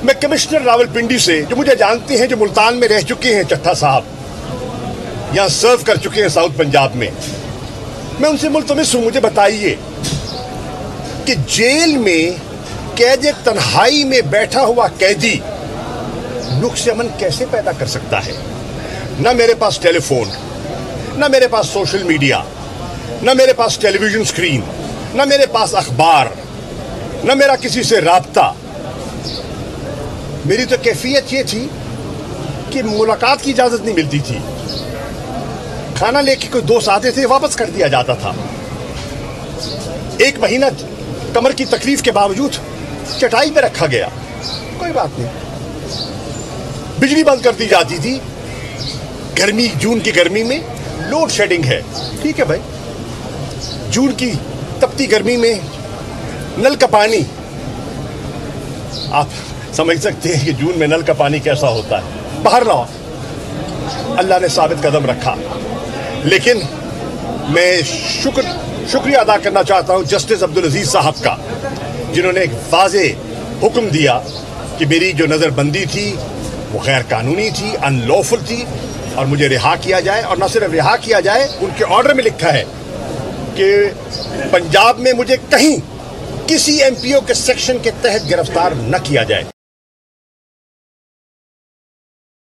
मैं कमिश्नर रावलपिंडी से, जो मुझे जानते हैं, जो मुल्तान में रह चुके हैं, चट्टा साहब यहां सर्व कर चुके हैं साउथ पंजाब में, मैं उनसे मुल्तमिस हूं, मुझे बताइए कि जेल में कैद तन्हाई में बैठा हुआ कैदी नुक्स अमन कैसे पैदा कर सकता है? ना मेरे पास टेलीफोन, ना मेरे पास सोशल मीडिया, ना मेरे पास टेलीविजन स्क्रीन, ना मेरे पास अखबार, ना मेरा किसी से राब्ता। मेरी तो कैफियत ये थी कि मुलाकात की इजाजत नहीं मिलती थी। खाना लेके कोई दोस्त आते थे, वापस कर दिया जाता था। 1 महीना कमर की तकलीफ के बावजूद चटाई पे रखा गया, कोई बात नहीं। बिजली बंद कर दी जाती थी, गर्मी, जून की गर्मी में लोड शेडिंग है, ठीक है भाई। जून की तपती गर्मी में नल का पानी, आप समझ सकते हैं कि जून में नल का पानी कैसा होता है। बाहर लाओ, अल्लाह ने साबित कदम रखा। लेकिन मैं शुक्रिया अदा करना चाहता हूं जस्टिस अब्दुल अजीज साहब का, जिन्होंने एक वाज़े हुक्म दिया कि मेरी जो नज़रबंदी थी वो गैर कानूनी थी, अनलॉफुल थी, और मुझे रिहा किया जाए। और न सिर्फ रिहा किया जाए, उनके ऑर्डर में लिखा है कि पंजाब में मुझे कहीं किसी एमपीओ के सेक्शन के तहत गिरफ्तार न किया जाए।